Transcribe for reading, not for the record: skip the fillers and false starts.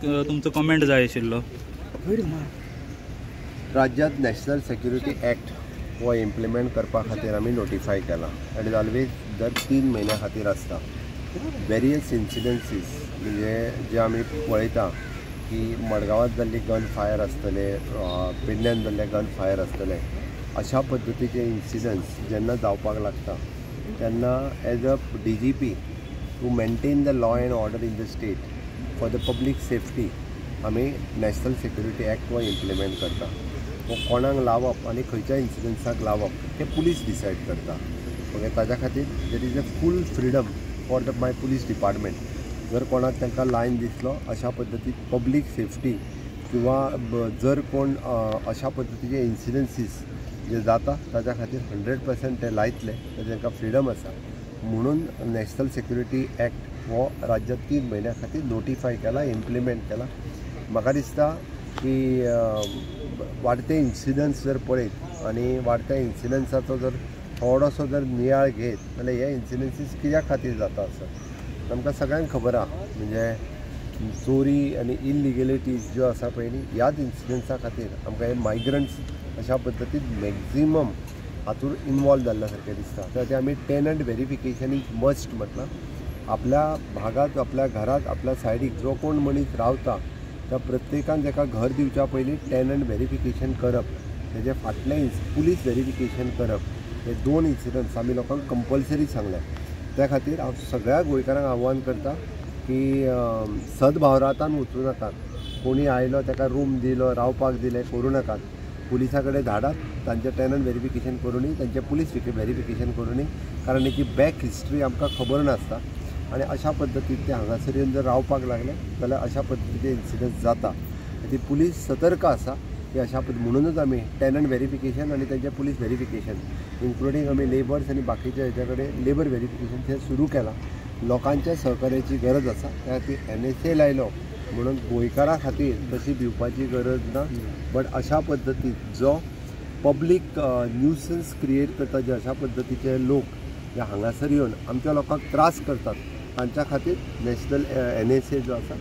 तुमचं कमेंट जाय आशिल्लो। राज्यात नॅशनल सिक्युरिटी ॲक्ट हो इम्प्लिमेंट करपा खातीर आमी नोटिफाय केला एंड इज ऑलवेज दर 3 म्हयन्या खातीर आसता। वेरियस इन्सिडंसीस म्हणजे जे आमी पळयता की मडगांवांत जाल्ली गन फायर आसतले, पेडण्यान जाल्ले गन फायर आसतले, अशा पद्दतीचे इन्सिडंट्स जेन्ना जावपाक लागता तेन्ना as a DGP to maintain the law and order in the state for the public safety आमी नॅशनल सिक्युरिटी ॲक्ट हो इम्प्लिमेंट करता। वो कोणाक लावप आनी खंयच्या इन्सिडंट्साक लावप ते पुलीस डिसायड करता। ओके, ताज्या खातीर there is a full freedom for the my police department. जर कोणाक तांकां लायन दिसलो अशा पद्दतीन पब्लीक सेफ्टी किंवा जर कोण अशा पद्दतीचे इन्सिडंसीस जे जाता ताज्या खातीर 100% ते लायतले, तांकां फ्रीडम आसा। म्हणून नॅशनल सिक्युरिटी ॲक्ट हो राज्यात 3 म्हयन्या खातीर नोटिफाय केला, इम्प्लिमेंट केला। म्हाका दिसता की वाडते इन्सिडंट्स जर पळयत आनी वाडत्या इन्सिडंट्साचो जर थोडोसो जर नियाळ घेत जाल्यार हे इन्सिडंसीस कित्या खातीर जाता आसत आमकां सगळ्यांक खबर आहा। म्हणजे चोरी आनी इलिगेलिटीज ज्यो आसा पळय न्ही, ह्याच इन्सिडंट्सा खातीर आमकां हे मायग्रंट्स अशा पद्दतीन मॅक्झिमम हातूंत इनवॉल्व जाल्ल्या सारकें दिसता। तर ते आमी टेनंट व्हेरिफिकेशन इज मस्ट म्हटलां। आपल्या भागात, आपल्या घरात, आपल्या सायडीक जो कोण मनीस रावता त्या प्रत्येकान ताका घर दिवच्या पयलीं टेनंट व्हेरिफिकेशन करप, तेजे फाटलें पुलीस व्हेरिफिकेशन करप, हे 2 इन्सिडंट्स आमी लोकांक कंपल्सरी सांगल्या। त्या खातीर हांव सगळ्या गोंयकारांक आव्हान करता की सद्भावनांतान वचूं नाकात। कोणी आयलो ताका रूम दिलो, रावपाक दिलें करूं नाकात। पुलिसा कडेन धाडात, तांचें टेनंट व्हेरिफिकेशन करूनी, तांचें पुलीस व्हेरिफिकेशन करूनी, कारण हेची बॅक हिस्ट्री आमकां खबर नासता आनी अशा पद्दतीन ते हांगासर येवन जर रावपाक लागले जाल्यार अशा पद्दतीचे इन्सिडंट्स जाता। ती पुलीस सतर्क आसा की अशा म्हणूनच आमी टेनंट व्हेरिफिकेशन आनी तांचें पुलीस व्हेरिफिकेशन इन्क्लुडींग आमी लेबर्स आनी बाकीच्या हेच्या कडेन लेबर व्हेरिफिकेशन ते सुरू केलां। लोकांच्या सहकार्याची गरज आसा, त्या खातीर NSA लायलो म्हणून गोंयकारां खातीर तशी भिवपाची गरज ना। बट अशा पद्दतीन जो पब्लीक न्यूसन्स क्रिएट करता, जे अशा पद्दतीचे लोक जे हांगासर येवन आमच्या लोकांक त्रास करतात तांच्या खातीर नॅशनल NSA जो आसा